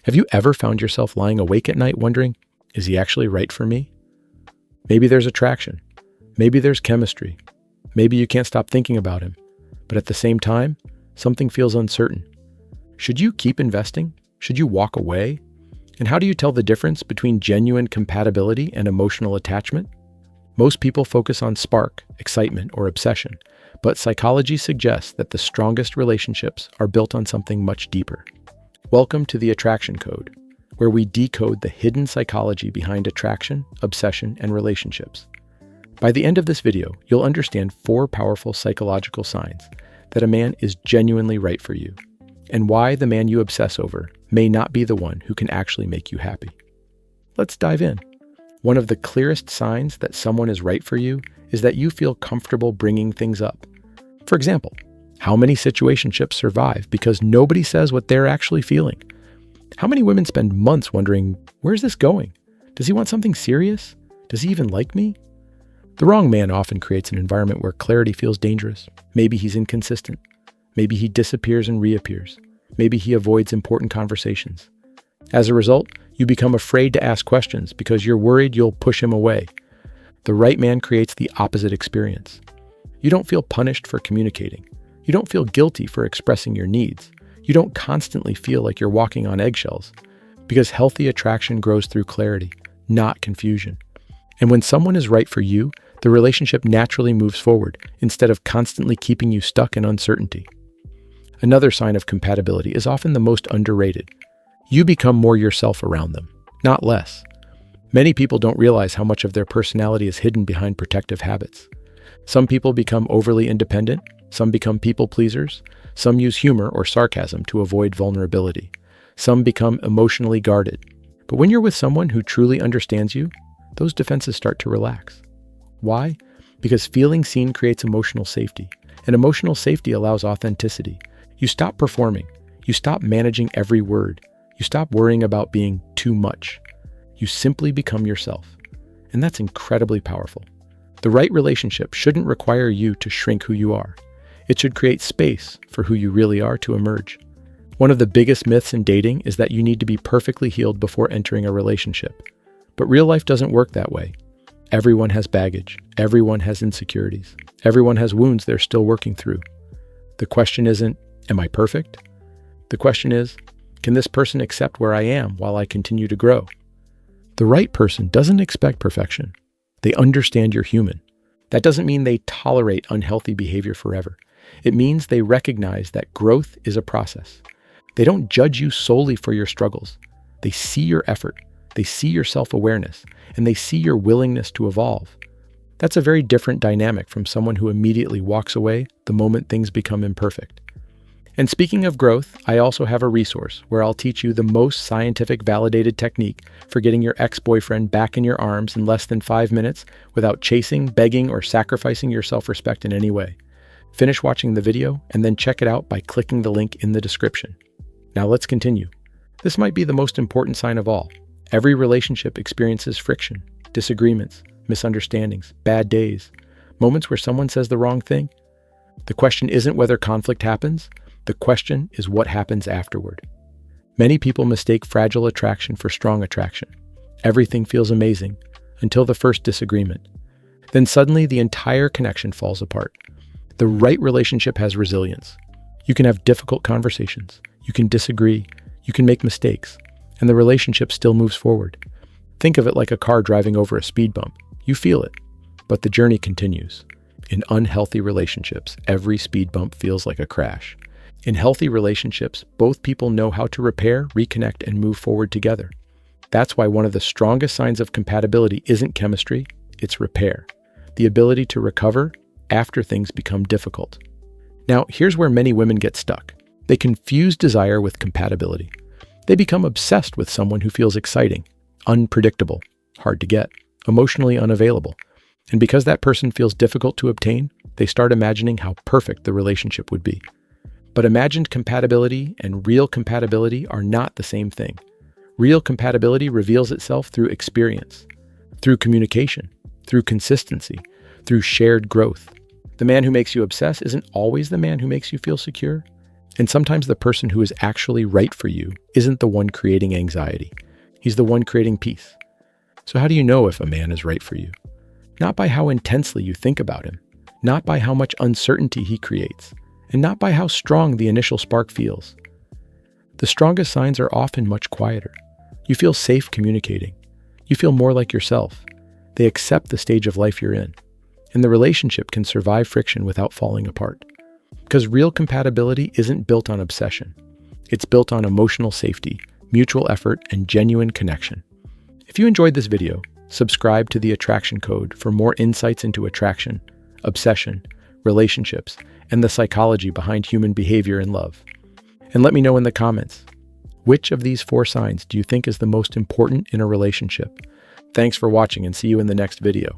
Have you ever found yourself lying awake at night wondering, is he actually right for me? Maybe there's attraction. Maybe there's chemistry. Maybe you can't stop thinking about him. But at the same time, something feels uncertain. Should you keep investing? Should you walk away? And how do you tell the difference between genuine compatibility and emotional attachment? Most people focus on spark, excitement, or obsession, but psychology suggests that the strongest relationships are built on something much deeper. Welcome to the Attraction Code, where we decode the hidden psychology behind attraction, obsession, and relationships. By the end of this video, you'll understand 4 powerful psychological signs that a man is genuinely right for you, and why the man you obsess over may not be the one who can actually make you happy. Let's dive in. One of the clearest signs that someone is right for you is that you feel comfortable bringing things up. For example, how many situationships survive because nobody says what they're actually feeling? How many women spend months wondering, where's this going? Does he want something serious? Does he even like me? The wrong man often creates an environment where clarity feels dangerous. Maybe he's inconsistent. Maybe he disappears and reappears. Maybe he avoids important conversations. As a result, you become afraid to ask questions because you're worried you'll push him away. The right man creates the opposite experience. You don't feel punished for communicating. You don't feel guilty for expressing your needs. You don't constantly feel like you're walking on eggshells, because healthy attraction grows through clarity, not confusion. And when someone is right for you, the relationship naturally moves forward instead of constantly keeping you stuck in uncertainty. Another sign of compatibility is often the most underrated. You become more yourself around them, not less. Many people don't realize how much of their personality is hidden behind protective habits. Some people become overly independent, some become people pleasers, some use humor or sarcasm to avoid vulnerability. Some become emotionally guarded. But when you're with someone who truly understands you, those defenses start to relax. Why? Because feeling seen creates emotional safety, and emotional safety allows authenticity. You stop performing. You stop managing every word. You stop worrying about being too much. You simply become yourself. And that's incredibly powerful. The right relationship shouldn't require you to shrink who you are. It should create space for who you really are to emerge. One of the biggest myths in dating is that you need to be perfectly healed before entering a relationship. But real life doesn't work that way. Everyone has baggage. Everyone has insecurities. Everyone has wounds they're still working through. The question isn't, am I perfect? The question is, can this person accept where I am while I continue to grow? The right person doesn't expect perfection. They understand you're human. That doesn't mean they tolerate unhealthy behavior forever. It means they recognize that growth is a process. They don't judge you solely for your struggles. They see your effort. They see your self-awareness, and they see your willingness to evolve. That's a very different dynamic from someone who immediately walks away the moment things become imperfect. And speaking of growth, I also have a resource where I'll teach you the most scientific validated technique for getting your ex-boyfriend back in your arms in less than 5 minutes without chasing, begging, or sacrificing your self-respect in any way. Finish watching the video and then check it out by clicking the link in the description. Now let's continue. This might be the most important sign of all. Every relationship experiences friction, disagreements, misunderstandings, bad days, moments where someone says the wrong thing. The question isn't whether conflict happens. The question is what happens afterward. Many people mistake fragile attraction for strong attraction. Everything feels amazing until the first disagreement. Then suddenly the entire connection falls apart. The right relationship has resilience. You can have difficult conversations. You can disagree. You can make mistakes. And the relationship still moves forward. Think of it like a car driving over a speed bump. You feel it, but the journey continues. In unhealthy relationships, every speed bump feels like a crash. In healthy relationships, both people know how to repair, reconnect, and move forward together. That's why one of the strongest signs of compatibility isn't chemistry, it's repair. The ability to recover after things become difficult. Now, here's where many women get stuck. They confuse desire with compatibility. They become obsessed with someone who feels exciting, unpredictable, hard to get, emotionally unavailable. And because that person feels difficult to obtain, they start imagining how perfect the relationship would be. But imagined compatibility and real compatibility are not the same thing. Real compatibility reveals itself through experience, through communication, through consistency, through shared growth. The man who makes you obsess isn't always the man who makes you feel secure. And sometimes the person who is actually right for you isn't the one creating anxiety. He's the one creating peace. So how do you know if a man is right for you? Not by how intensely you think about him, not by how much uncertainty he creates, and not by how strong the initial spark feels. The strongest signs are often much quieter. You feel safe communicating. You feel more like yourself. They accept the stage of life you're in. And the relationship can survive friction without falling apart. Because real compatibility isn't built on obsession. It's built on emotional safety, mutual effort, and genuine connection. If you enjoyed this video, subscribe to the Attraction Code for more insights into attraction, obsession, relationships, and the psychology behind human behavior and love. And let me know in the comments, which of these 4 signs do you think is the most important in a relationship? Thanks for watching and see you in the next video.